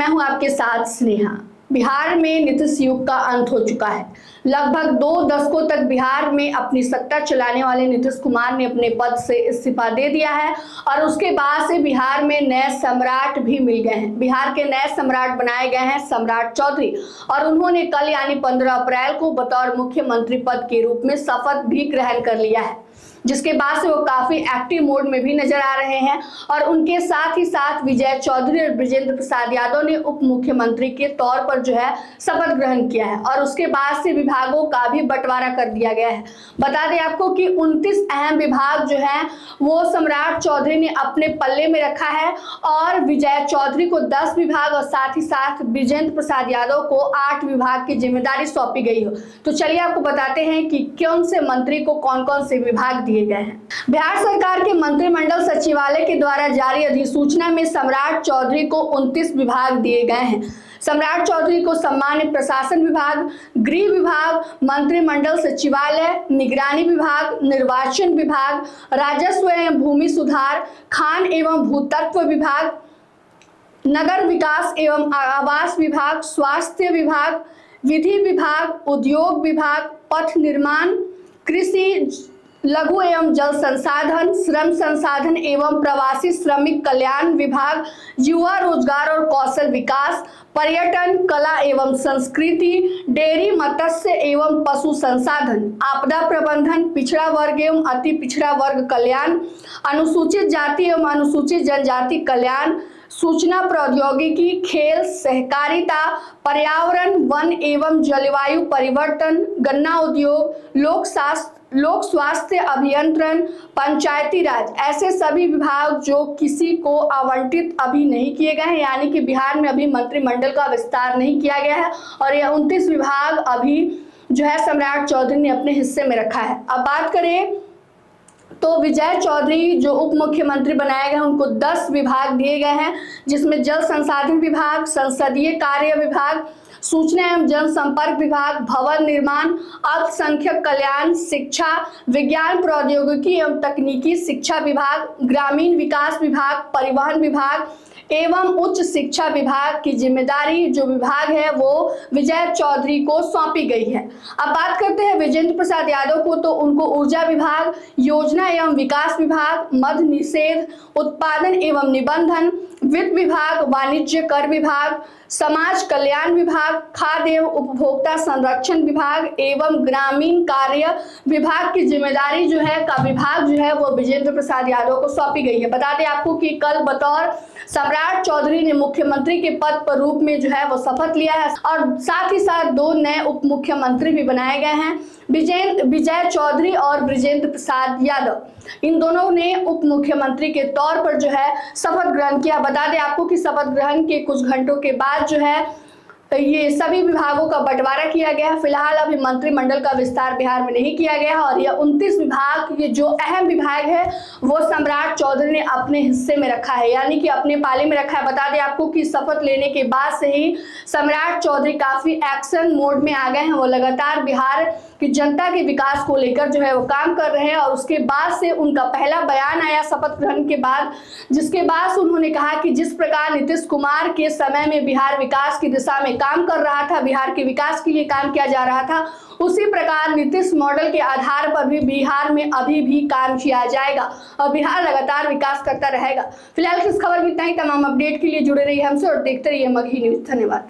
मैं हूं आपके साथ स्नेहा। बिहार में नीतीश युग का अंत हो चुका है। लगभग 2 दशकों तक बिहार में अपनी सत्ता चलाने वाले नीतीश कुमार ने अपने पद से इस्तीफा दे दिया है और उसके बाद से बिहार में नए सम्राट भी मिल गए हैं। बिहार के नए सम्राट बनाए गए हैं सम्राट चौधरी, और उन्होंने कल यानी 15 अप्रैल को बतौर मुख्यमंत्री पद के रूप में शपथ भी ग्रहण कर लिया है, जिसके बाद से वो काफी एक्टिव मोड में भी नजर आ रहे हैं। और उनके साथ ही साथ विजय चौधरी और बृजेंद्र प्रसाद यादव ने उप मुख्यमंत्री के तौर पर जो है शपथ ग्रहण किया है और उसके बाद से विभागों का भी बंटवारा कर दिया गया है। बता दें आपको कि 29 अहम विभाग जो है वो सम्राट चौधरी ने अपने पल्ले में रखा है और विजय चौधरी को 10 विभाग और साथ ही साथ बृजेंद्र प्रसाद यादव को 8 विभाग की जिम्मेदारी सौंपी गई हो। तो चलिए आपको बताते हैं कि कौन से मंत्री को कौन कौन से विभाग दिए गए हैं। बिहार सरकार के मंत्रिमंडल सचिवालय के द्वारा जारी अधिसूचना में सम्राट चौधरी को 29 विभाग दिए गए हैं। सम्राट चौधरी को सामान्य प्रशासन विभाग, गृह विभाग, मंत्रिमंडल सचिवालय, निगरानी विभाग, निर्वाचन विभाग, राजस्व एवं भूमि सुधार, खान एवं भूतत्व विभाग, नगर विकास एवं आवास विभाग, स्वास्थ्य विभाग, विधि विभाग, उद्योग विभाग, पथ निर्माण, कृषि, लघु एवं जल संसाधन, श्रम संसाधन एवं प्रवासी श्रमिक कल्याण विभाग, युवा रोजगार और कौशल विकास, पर्यटन, कला एवं संस्कृति, डेयरी, मत्स्य एवं पशु संसाधन, आपदा प्रबंधन, पिछड़ा वर्ग एवं अति पिछड़ा वर्ग कल्याण, अनुसूचित जाति एवं अनुसूचित जनजाति कल्याण, सूचना प्रौद्योगिकी, खेल, सहकारिता, पर्यावरण, वन एवं जलवायु परिवर्तन, गन्ना उद्योग, लोक स्वास्थ्य अभियंत्रण, पंचायती राज, ऐसे सभी विभाग जो किसी को आवंटित अभी नहीं किए गए हैं, यानी कि बिहार में अभी मंत्रिमंडल का विस्तार नहीं किया गया है और यह 29 विभाग अभी जो है सम्राट चौधरी ने अपने हिस्से में रखा है। अब बात करें तो विजय चौधरी जो उप मुख्यमंत्री बनाए गए हैं उनको 10 विभाग दिए गए हैं, जिसमें जल संसाधन विभाग, संसदीय कार्य विभाग, सूचना एवं जनसंपर्क विभाग, भवन निर्माण, अल्पसंख्यक कल्याण, शिक्षा, विज्ञान प्रौद्योगिकी एवं तकनीकी शिक्षा विभाग, ग्रामीण विकास विभाग, परिवहन विभाग एवं उच्च शिक्षा विभाग की जिम्मेदारी जो विभाग है वो विजय चौधरी को सौंपी गई है। अब बात करते हैं विजेंद्र प्रसाद यादव को, तो उनको ऊर्जा विभाग, योजना एवं विकास विभाग, मद्य निषेध, उत्पादन एवं निबंधन, वित्त विभाग, वाणिज्य कर विभाग, समाज कल्याण विभाग, खाद्य एवं उपभोक्ता संरक्षण विभाग एवं ग्रामीण कार्य विभाग की जिम्मेदारी जो है वो विजेंद्र प्रसाद यादव को सौंपी गई है। बता दें आपको कि कल बतौर सम्राट चौधरी ने मुख्यमंत्री के पद पर रूप में जो है वो शपथ लिया है और साथ ही साथ 2 नए उप मुख्यमंत्री भी बनाए गए हैं, विजय चौधरी और बृजेंद्र प्रसाद यादव। इन दोनों ने उप मुख्यमंत्री के तौर पर जो है शपथ ग्रहण किया। बता दें आपको कि शपथ ग्रहण के कुछ घंटों के बाद जो है ये सभी विभागों का बंटवारा किया गया है। फिलहाल अभी मंत्रिमंडल का विस्तार बिहार में नहीं किया गया है और यह 29 विभाग, ये जो अहम विभाग है वो सम्राट चौधरी ने अपने हिस्से में रखा है, यानी कि अपने पाले में रखा है। बता दें आपको कि शपथ लेने के बाद से ही सम्राट चौधरी काफी एक्शन मोड में आ गए हैं। वो लगातार बिहार की जनता के विकास को लेकर जो है वो काम कर रहे हैं और उसके बाद से उनका पहला बयान आया शपथ ग्रहण के बाद, जिसके बाद से उन्होंने कहा कि जिस प्रकार नीतीश कुमार के समय में बिहार विकास की दिशा में काम कर रहा था, बिहार के विकास के लिए काम किया जा रहा था, उसी प्रकार नीतीश मॉडल के आधार पर भी बिहार में अभी भी काम किया जाएगा और बिहार लगातार विकास करता रहेगा। फिलहाल इस खबर में इतना ही। तमाम अपडेट के लिए जुड़े रहिए हमसे और देखते रहिए मगही न्यूज। धन्यवाद।